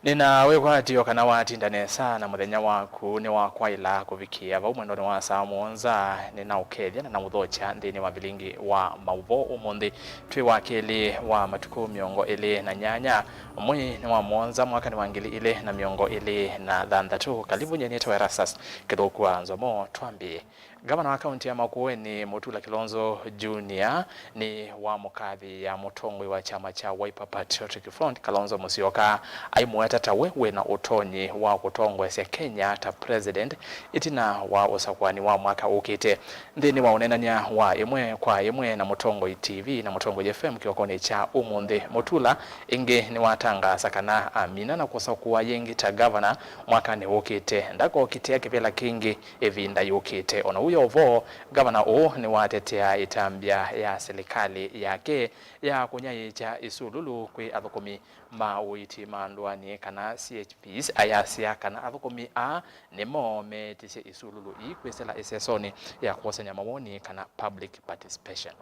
Nina wewe atiyo kana watindane sana muthenya waku ni wakwaila kuvikia va umwendo ni wa saa muonza nina ukethia na muthocha ndini wa vilingi wa mauvo umundi twi wakili wa matuku miongo ili na nyanya mwi ni wa muonza mwaka ni wangili ile na miongo ili na thanthatu kalibu nyenete wa Erastus kithukua nzomo twambi. Gavana wa kaunti ya Makueni Mutula Kilonzo Junior ni wa mukathi ya mutongwe wa chama cha Wiper Patriotic Front Kalonzo Musyoka aimueta tawe na utonyi wa kutongwe sia Kenya ta president itina wa usakwani wa mwaka ukite ndini wa unenanya wa imwe kwa imwe na Mutongo TV na Mutongo FM kiokoni cha umundi Mutula ingi ni watanga sakana amina na kusakuwa yengi ta governor mwaka ni ukite ndako kite yake pela kingi evinda yukite ona uyo ovo gavana ni watetea itambia ya serikali yake ya kunyayicha isululu kwi athukumi mauiti mandwani kana CHPs ayasia kana athukumi a nimo metishe isululu ikwesela isesoni ya kuosanya mawoni kana public participation.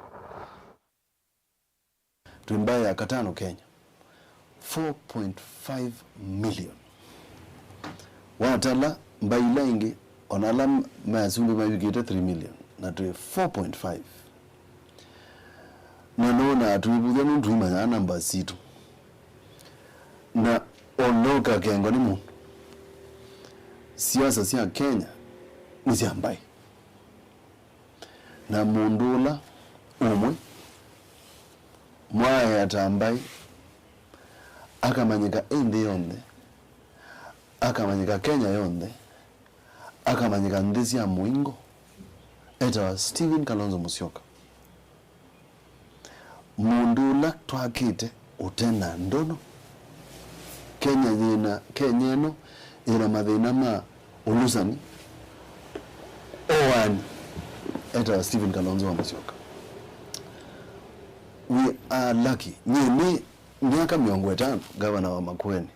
Tumbaya katano Kenya 4.5 million watala mbaila ingi onalam mazumbi mabigita 3 million na tu 4.5 na nona tuibudia mundu imanya namba situ na onoka kengo ni mundu siasa sia Kenya ni siambai na mundula umwe mwaya atambai akamanyika ende yonde akamanyika Kenya yonde akamanyika ndezi ya muingo eta Stephen Kalonzo Musyoka mundula twakite utena ndono Kenya eno ina mathina ma ulusani owani eta Stephen Kalonzo Musyoka. We are lucky. Ni miaka 50 governor wa Makueni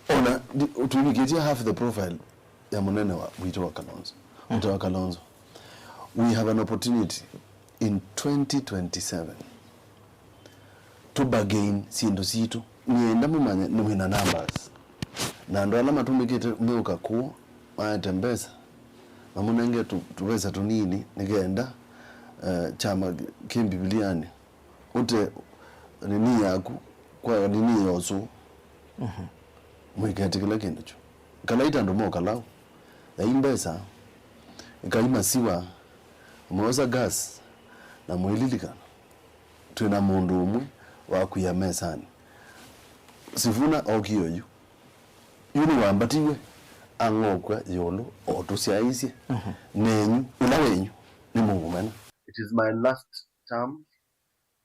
ona tulikitia half the profile ya munene wa wito wa Kalonzo. Wito wa Kalonzo. We have an opportunity in 2027 to bargain sindo situ nienda mumanya nwina numbers na ndo alama tumikite meuka kuo maatembeza na munenge tuweza tunini nigenda chama kimbibiliani ute nini yaku kwa nini yosu mwikati kila kindu cho kalaita ndo mo kalao ya imbesa ikaima siwa umeweza gas na mwililikana tuna mundu umwe wa kuyamesani sifuna okiyoyu yuni wambatiwe angokwa yolo otusiaisye nenyu ulawenyu ni mungumena. It is my last term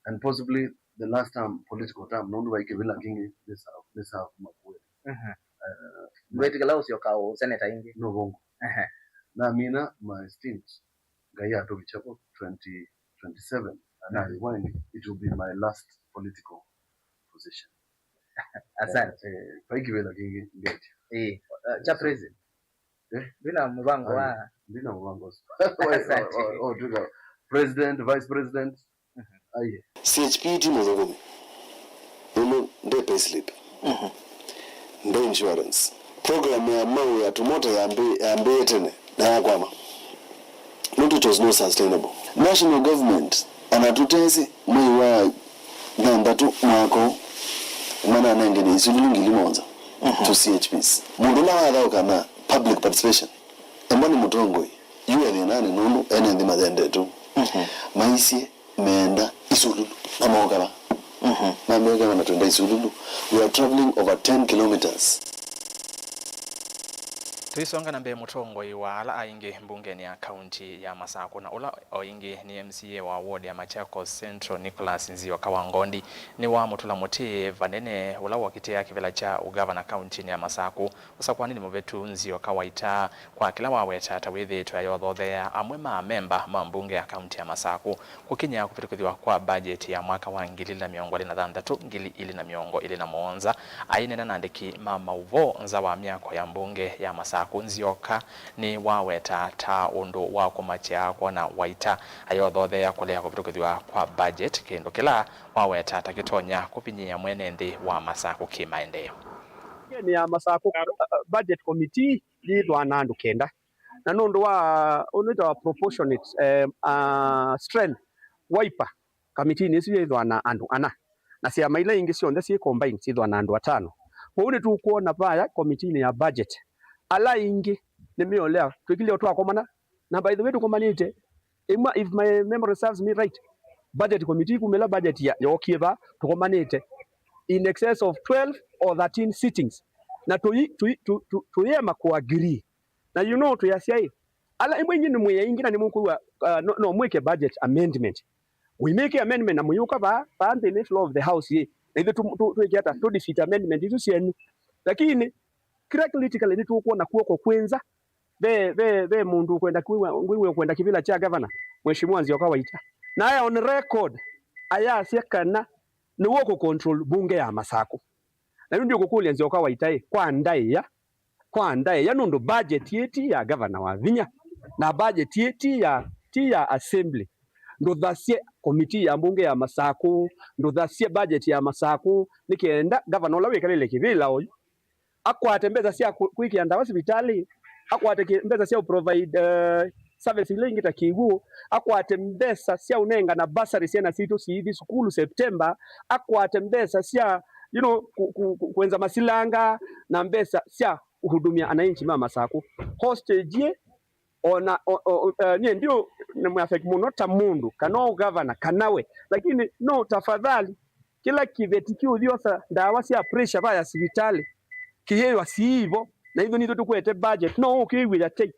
and possibly the last term political term nondu waikivila kingi this half Makueni. Wait kalao sio kao senator ingi no bongo na mina my stint gaya to bichapo 2027 and I want it will be my last political position. Asante waikivila kingi ngeti cha president bila mbango wa bila mbango oh tuga president vice president aye CHP timo zogomi ndo pay slip ndo insurance program ya mau ya tumoto ya ambe tene na yakwama it was not sustainable. National government anatutezi mwi wa nambatu mwako mana nangene isulungi limonza to CHPs mundu na wadha kana public participation embani mutongoi yuwe ni nani nunu ene ndi madende tu maisi meenda isululu na maokala na mega na tuenda isululu. We are traveling over 10 kilometers. Tuisonga na mbe Mutongoi wa ala aingi mbungeni ya kaunti ya Masako na ula oingi ni MCA wa ward ya Machakos Central Nicholas Nzio Kawangondi ni wa Mutula Muti vanene ula wakitea kivila cha ugavana kaunti ya Masako usakwani ni muvetu Nzio Kawaita kwa kila waweta tawithi tuyayothothea amwe memba mbunge ya kaunti ya Masako kukinya kupitikuthiwa kwa budget ya mwaka wa 2023 2027 aine na nandiki mama uvo nza wa miako ya mbunge ya Masako masaku nzioka ni waweta ta undu wa kumacha kona waita ayo thothe ya kulea kuvitukithwa kwa budget kindu kila waweta takitonya kupinyia mwene nthi wa masaku kimaendeleo. Ni ya masaku budget committee lithwa na andu kenda na nundu wa unita proportionate strength wiper committee ni lithwa na andu ana na ciama ile ingi cionthe ci combine cithwa na andu atano. Kwa ni tukuona baya committee ya budget ala ingi ni miolea twikile twakomana na by the way tukomanite if my memory serves me right budget committee kumela budget ya yokieba tukomanite in excess of 12 or 13 sittings na tuyema ku agree na you know tuyasiai ala imwe nyini mwe ingi na nimukuwa no mweke budget amendment we make amendment na muyuka ba ante the floor of the house ye na ile tuikiata to defeat amendment itu sienu lakini critically ni tukuona kuoko kwenza be mundu kwenda ngwiwe kwenda kibila cha governor mheshimiwa Nzioka Waita na aya on record aya siekana ni woko control bunge ya masaku na ndio kukulia Nzioka Waita kwa ndai ya nundu budget yeti ya governor wa Vinya na budget yeti ya assembly ndo thasie committee ya bunge ya masaku ndo thasie budget ya masaku nikienda governor lawe kalele kibila oyu akwate mbeza cia kuikia ndawa hospitali akwate mbeza cia provide service ile ingita kigu akwate mbeza cia unenga na basari cia na situ sithi skulu September akwate mbeza cia kuenza masilanga na mbeza cia uhudumia ananchi mama masaku hostage ona nie ndio nimwafeki munota mundu kano governor kanawe lakini no tafadhali kila kivetikio thiosa ndawa cia pressure baya hospitali kihewa siivo na hivyo nito tukwete budget no kiwira take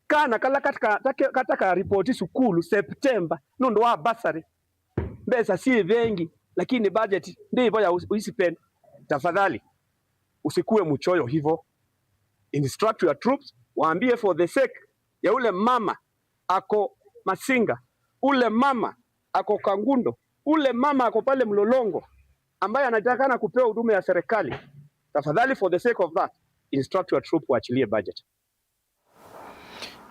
kana kala katika report sukulu September ndo wa basari mbesa si vengi lakini budget ndivyo ya usipen tafadhali usikue mchoyo hivyo instruct your troops waambie for the sake ya ule mama ako Masinga ule mama ako Kangundo ule mama ako pale Mlolongo ambaye anatakana kupewa huduma ya serikali tafadhali for the sake of that instruct your troop waachilie budget.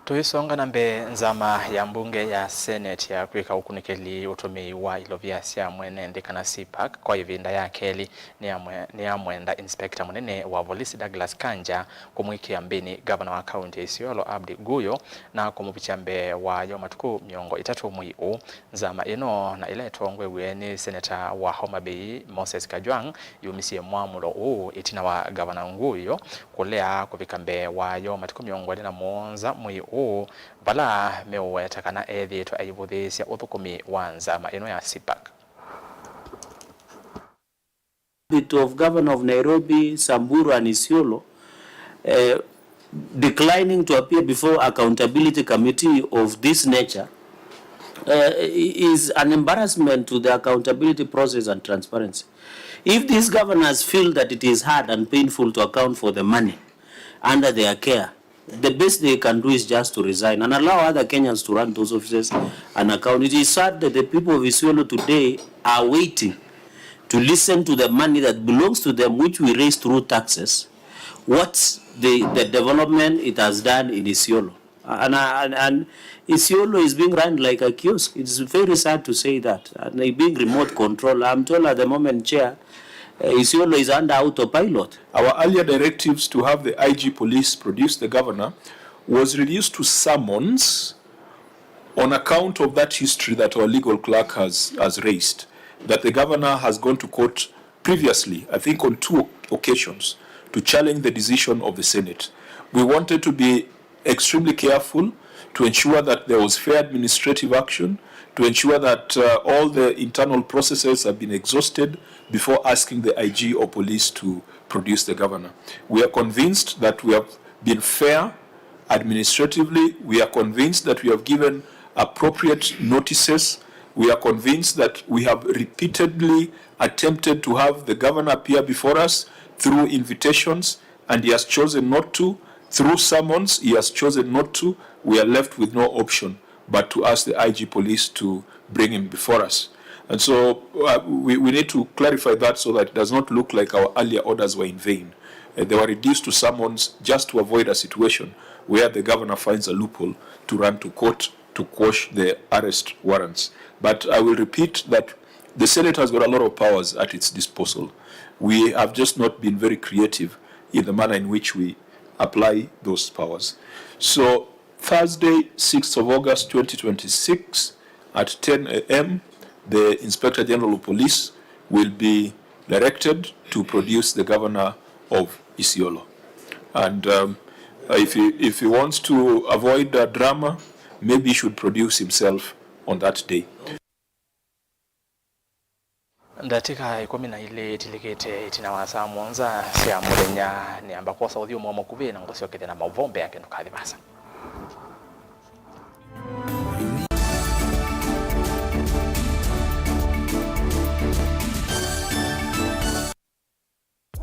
Tuisonga na mbe nzama ya mbunge ya Senate ya kwika ukunikeli utumi wa ilovia sia mwene ndikana CPAC kwa ivinda ya keli ni ya mwenda inspector munene wa polisi Douglas Kanja kumwikia mbini governor wa county Isiolo Abdi Guyo na kumupicha mbe wa yo matuku miongo itatu mwiu nzama ino na ile tongwe ni senator wa Homa Bay Moses Kajwang yumisie mwamulo itina wa governor Guyo kulea kupika mbe wa yo matuku miongo na monza mwiu bala meweta kana ethi to ayibuthisia uthukumi wanza ma ino ya CPAC. Of Governor of Nairobi, Samburu and Isiolo declining to appear before accountability committee of this nature is an embarrassment to the accountability process and transparency. If these governors feel that it is hard and painful to account for the money under their care, the best they can do is just to resign and allow other Kenyans to run those offices and account. It is sad that the people of Isiolo today are waiting to listen to the money that belongs to them, which we raise through taxes, what the development it has done in Isiolo. And Isiolo is being run like a kiosk. It's very sad to say that. And being remote control, I'm told at the moment, Chair, Isiolo is under autopilot. Our earlier directives to have the IG police produce the governor was reduced to summons on account of that history that our legal clerk has raised, that the governor has gone to court previously, I think on 2 occasions, to challenge the decision of the Senate. We wanted to be extremely careful to ensure that there was fair administrative action, to ensure that all the internal processes have been exhausted before asking the IG or police to produce the governor. We are convinced that we have been fair administratively. We are convinced that we have given appropriate notices. We are convinced that we have repeatedly attempted to have the governor appear before us through invitations, and he has chosen not to. Through summons, he has chosen not to. We are left with no option but to ask the IG police to bring him before us. And so we need to clarify that so that it does not look like our earlier orders were in vain. they were reduced to summons just to avoid a situation where the governor finds a loophole to run to court to quash the arrest warrants. But I will repeat that the Senate has got a lot of powers at its disposal. We have just not been very creative in the manner in which we apply those powers. So Thursday, 6th of August 2026 at 10 a.m., the Inspector General of Police will be directed to produce the governor of Isiolo. And if he wants to avoid drama, maybe he should produce himself on that day. Ndatika 12 tilikete tinawasa monza sia mulenya ni ambako saudhi umoma kubena ngosio kete na mavombe yake nokali basa.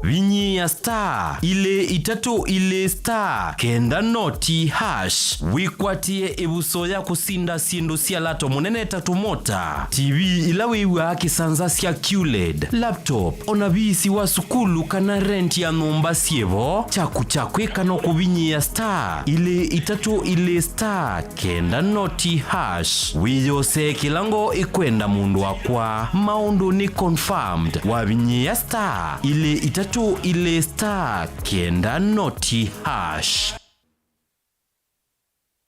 Vinyi ya star ile itatu ile star kenda noti hash wikwatie ebuso ya kusinda sindu sia lato munene tatu mota TV ilawiwa kisanza sia QLED laptop onabisi wa sukulu kana rent ya nomba sievo chaku kano kubinyi ya star ile itatu ile star kenda noti hash wiyose kilango ikwenda mundu wakwa maundu ni confirmed wa vinyi ya star ile itatu ile star kenda noti hash.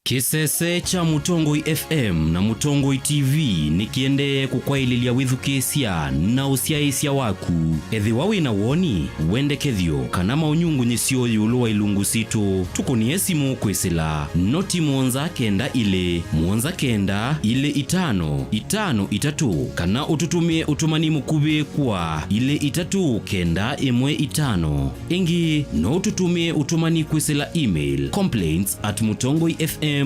Kisese cha Mutongoi FM na Mutongoi TV nikiende kukwaililia withukesia na usiaisia waku ethi wawi na woni wende kethio kana maunyungu nyesio yulu wa ilungu sito tukonie simu kwesila noti mwonza kenda ile itano itatu kana ututumie utumani mukube kwa ile itatu kenda emwe itano ingi no ututumie utumani kwesila email complaints@mutongoifm.co.ke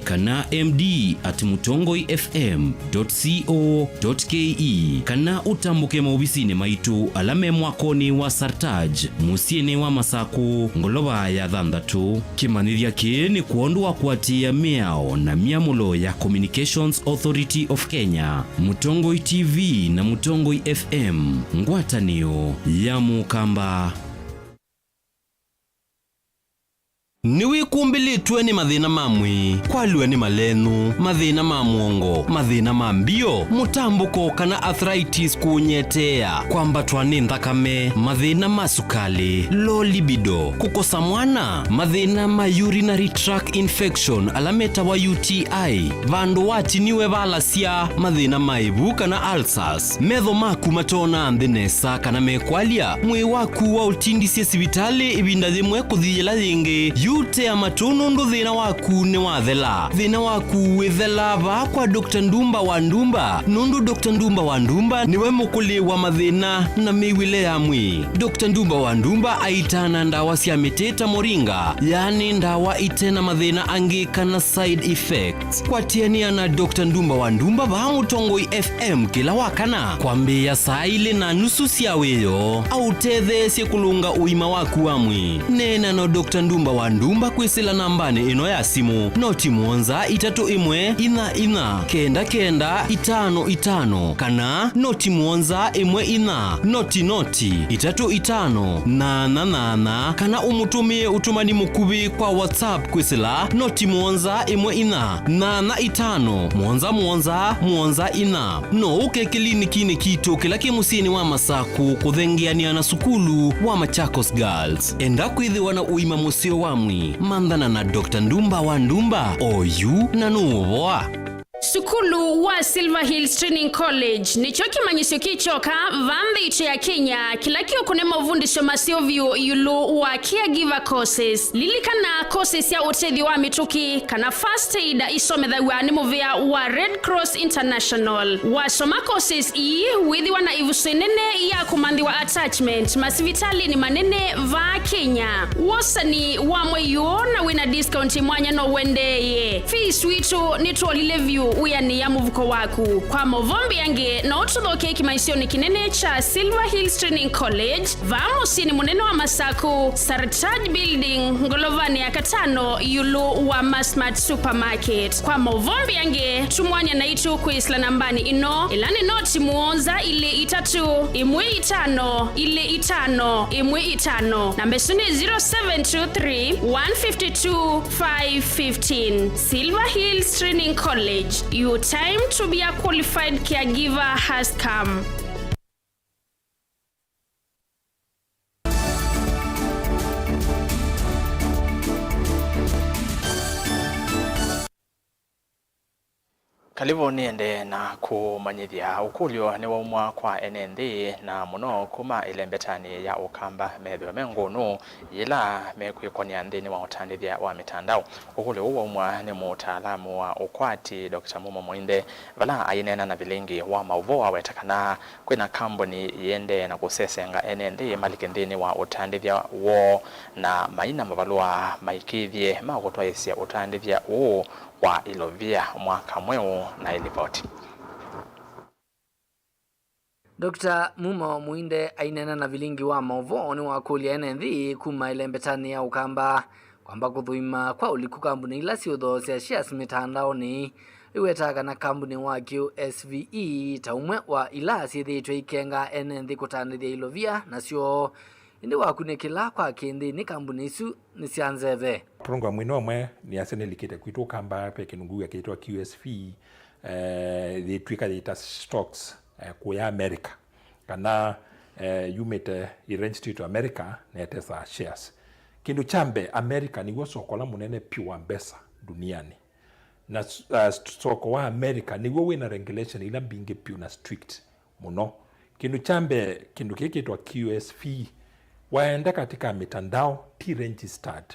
kana md@mutongoifm.co.ke kana utambuke maubisine maitu alame mwakoni wa Sartaj musiene wa Masako ngoloba ya Thandatu kimanithia kini kuondwa kuatia miao na miamulo ya Communications Authority of Kenya. Mutongoi TV na Mutongoi FM ngwatanio ya mukamba. Niwi kumbilitwe ni mathina mamwe kwalwe ni malenu mathina mamuongo mathina mambio mutambuko kana arthritis kunyetea kwambatwa ni nthakame mathina masukali low libido kukosa mwana mathina ma urinary tract infection alameta wa UTI vandu watiniwe valasia mathina maibu kana ulcers metho maku matona ndinesa kana mekwalia mwi waku wa utindisie sibitali ibinda thimwe kuthiyela yingi yute amatono ndo thina waku ne wathela thina waku withela ba kwa Dr. Ndumba wa Ndumba nundu Dr. Ndumba wa Ndumba niwe mukuli wa mathina na miwile ya mwi. Dr. Ndumba wa Ndumba aitana ndawa cia miteta moringa yani ndawa itena mathina angi kana side effects kwatiania na Dr. Ndumba wa Ndumba ba Mutongoi FM kila wakana kwambia saa ile na nusu cia weyo au tethe cia kulunga uima waku wa mwi nena no Dr. Ndumba wa Ndumba kwisila nambani ino ya simu noti mwonza itatu imwe ina kenda itano kana noti mwonza imwe ina noti itatu itano na kana umutumie utumani mukubi kwa WhatsApp kwisila noti mwonza imwe ina na itano mwonza ina no uke kliniki ni kitu kila kimusini wa Masaku kuthengiania na sukulu wa Machakos Girls enda kwithiwa na uima musio wamwi mandana na Dr. Ndumba wa Ndumba oyu na nuvoa Sukulu wa Silver Hills Training College nicho kimanyisyo kichoka vambe icho ya Kenya kila kio kune mavundisho masiovyo yulu wa caregiver courses lilikana courses ya utethi wa mituki kana first aid isomedha wani movia wa Red Cross International wasoma courses withi wana ivusenene ya kumandi wa attachment masivitali ni manene va Kenya wasani wa mweyo na wina discount mwanya no wendeye fees witu nitolile view uyani ya muvuko waku kwa movombi yange na ututhoke kimaisioni kinene cha Silver Hills Training College vamusini munene wa Masaku Sartaj Building ngolovani ya katano yulu wa Masmart Supermarket. Kwa movombi yange tumwanya na itu kuisla nambani ino ilani noti muonza ile itatu imwe itano ile itano imwe itano nambesuni 0723 152 515. Silver Hills Training College, your time to be a qualified caregiver has come. Kalivo niende na kumanyithia ukulyo ni waumwa kwa NND na muno kuma ile mbetani ya ukamba methwe mengunu ila mekwikonia nthini wa utandithia wa mitandao. Ukulyo huu waumwa ni mutaalamu wa ukwati Dr. Mumo Muinde vala ainena na vilingi wa mauvo awetakana kwina kambuni yende na kusesenga NND maliki nthini wa utandithia wo na maina mavalua maikithie magutwaisia utandithia huu wa ilovia mwaka mweu na ilipoti. Dr. Mumo Muinde ainena na vilingi wa mauvo ni wakulia NND kuma ile mbetani ya ukamba kwamba kuthuima kwa uliku kambuni ila siutho cia shares mitandaoni iwetaka na kambuni wa QSVE taumwe wa ila sithitwe ikenga NND kutandithia ilovia nacio indi wakunekela kwa kindi ni kambuni isu ni cianzeve. Program ino mwe ni asene likite kwitu kamba pe kinungu ya kitwa QSV the twika data stocks kwa America kana yumete iregister to America na tesa shares kindu chambe America ni gosokola munene pure mbesa duniani na soko wa America ni go wina regulation ila binge pure na strict muno kindu chambe kindu kikitwa QSV waenda katika mitandao ti registered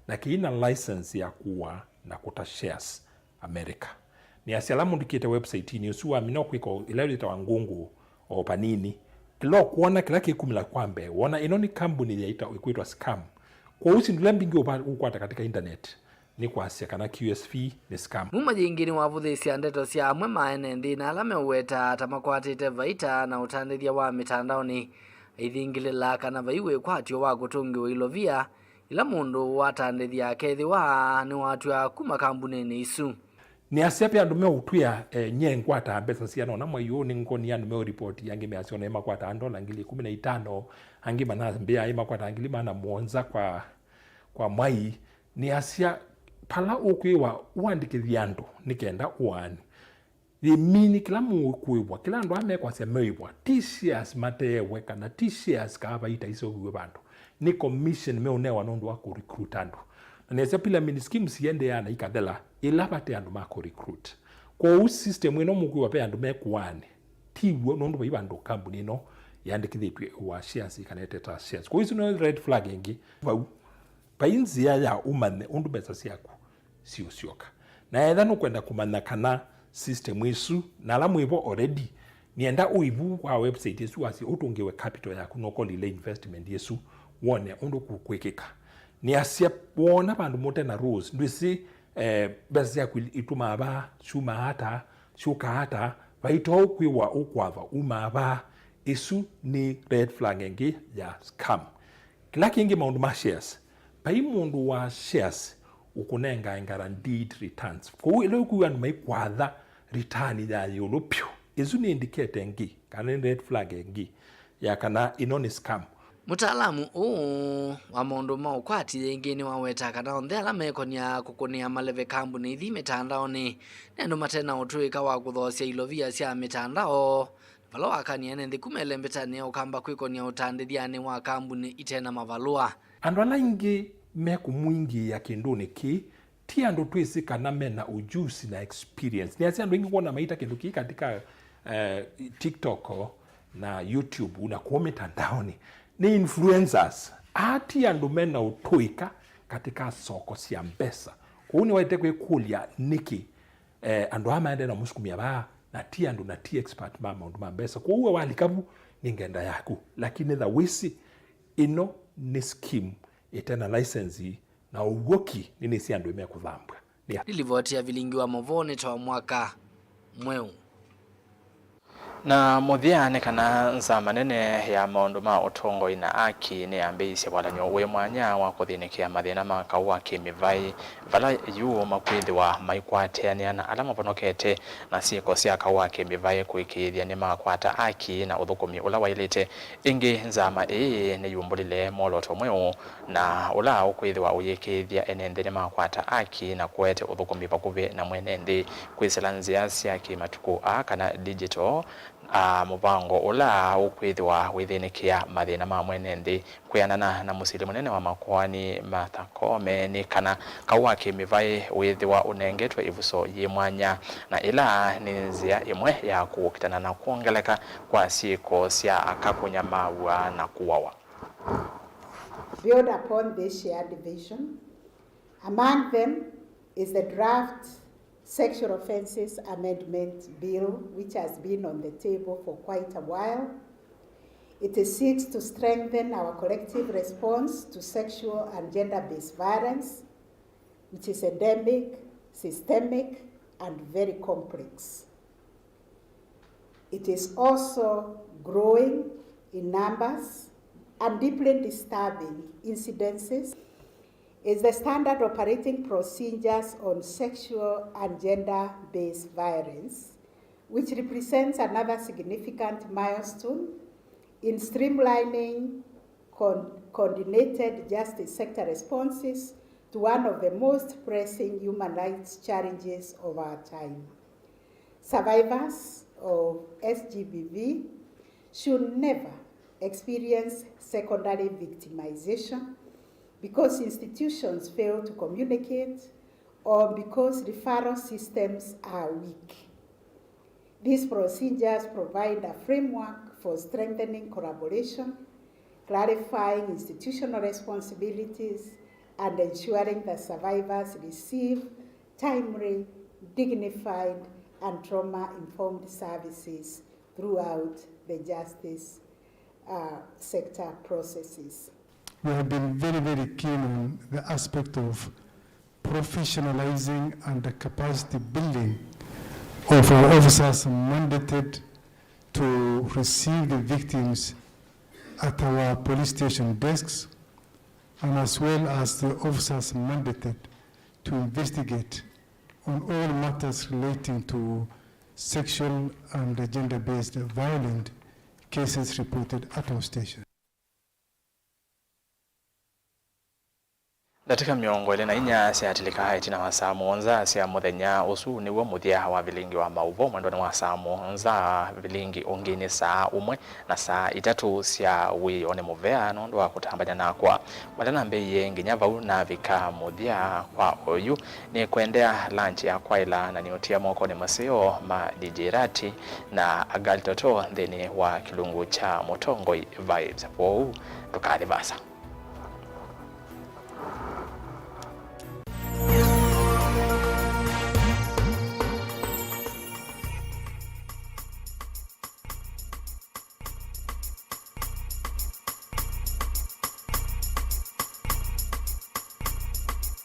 na kiina license ya kuwa na kuta shares America. Ni asialamu ndikite website ni usuwa mino kwiko ilawita wangungu o panini. Kilo kuona kila kikumila kwambe, wana inoni kambuni ya ita ukuitwa scam. Kwa usi ndulambingi ukwata katika internet. Ni kwa asia kana QSV ni scam. Muma jingini wavuthisia ndeto cia amwe ma NND na alame uweta tamakwatite vaita na utandithia wa mitandaoni. Ithingilila kana vaiwe kwatio wa kutungi wa ilovia ila mundu watandithia kethi wa ni watu ya kuma kambunini isu. Ni asiapi andume utuya nyengwata mbesa siano na mwayo ni ngoni andume report yangi measiona ema kwata andola ngili 15 hangi mana mbea ema kwata ngili mana muonza kwa mwai ni asia pala ukwiwa uandikithia andu nikenda uani mini kila mukuibwa kila ndo amekwa semeibwa t-shares matewe kana t-shares kava ita iso gwe bantu ni commission meonewa nondo wa ku recruit andu na nese pila mini scheme siende yana ikadela ilabate andu ma ku recruit kwa u system ino mukuibwa pe andu mekuane tiwo nondo bayibandu company no yandikithitwe wa shares kana teta shares kwa hizo no red flag ingi painzi ya umane undu besa siaku sio sioka na edha no kwenda kumana kana system isu na alamu ivo already nienda uivu kwa website isu asi utungiwe capital ya kunokoli ile investment yesu wone undu kukwekeka ni asia wona bandu mote na rules ndisi basi ya ituma aba shuma hata shuka hata baito kwiwa ukwava umaba isu ni red flag ngi ya scam kila kingi maundu ma shares pai mundu wa shares ukunenga guaranteed returns kwa ile kuwa maikwatha return ya yolopyo izu ni indicator ngi kana red flag ngi ya kana inoni scam. Mutaalamu wa maundu ma ukwati yengi ni waweta kana onthe ala mekonia kukunia maleve kambuni ithi mitandaoni nendo matena utuika wa kuthosia ilovia cia mitandao vala wakania nthi kumele mbetani ukamba kwikonia utandithiani wa kambuni itena mavalua andu ala ingi meku mwingi ya kinduni ki ti andu twisi kana mena ujuzi na experience ni asi andu ingi kuona maita kindu ki katika TikTok na YouTube na kwa mitandaoni ni influencers ati andu mena utuika katika soko cia mbesa kwa uni waite kwikulia niki andu amaende na musikumia ba na ti andu na ti expert mama andu mbesa kwa uwe walikabu ningenda yaku lakini the wisi ino ni scheme itena license na ugoki nini si andu imekuthambwa Nilivotia vilingi wa movone toa mwaka mweu. Na muthiane kana nza manene ya maundu ma utongo ina aki ni ambeise walanyo we mwanya wa kuthinikia mathina ma kaua kimivai vala yu makwithwa maikwateaniana ala maponokete na sieko sia kaua kimivai kuikithia ni makwata aki na uthukumi ula wailite ingi nzama ni yumbulile moloto mweu na ula ukwithwa uyikithia enende ni makwata aki na kuete uthukumi pakuve na mwenende kwisila nzia sia kimatuku kana digital mubango ula ukwithwa withinikia mathina ma mwenende kuyanana na musili munene wa makwani Martha Koome ni kana kaua kimivai withwa unengetwe ivuso yimwanya na ila ni nzia imwe ya kuukitana na kuongeleka kwa sieko sia akakunyamawa na kuwawa. Build upon this shared vision. Among them is the draft Sexual Offences Amendment Bill, which has been on the table for quite a while. It seeks to strengthen our collective response to sexual and gender-based violence, which is endemic, systemic, and very complex. It is also growing in numbers and deeply disturbing incidences. Is the standard operating procedures on sexual and gender-based violence, which represents another significant milestone in streamlining coordinated justice sector responses to one of the most pressing human rights challenges of our time. Survivors of SGBV should never experience secondary victimization because institutions fail to communicate or because referral systems are weak. These procedures provide a framework for strengthening collaboration, clarifying institutional responsibilities, and ensuring that survivors receive timely, dignified, and trauma-informed services throughout the justice sector processes. We have been very, very keen on the aspect of professionalizing and the capacity building of our officers mandated to receive the victims at our police station desks, and as well as the officers mandated to investigate on all matters relating to sexual and gender-based violent cases reported at our station. Datika miongo ile na inya siatilika haiti na wasamuonza sia muthenya usu niwo muthia wa vilingi wa mauvo mwendo ni wasamuonza vilingi ongini saa umwe na saa itatu sia wione muvea nondo wa kutambanya na kwa wadana mbeye nginya vau na vika muthia kwa oyu ni kuendea lunch ya kwaila na niotia moko ni maseo ma dijirati na agalitoto ndeni wa kilungu cha Mutongoi Vibes. Wou tukadibasa.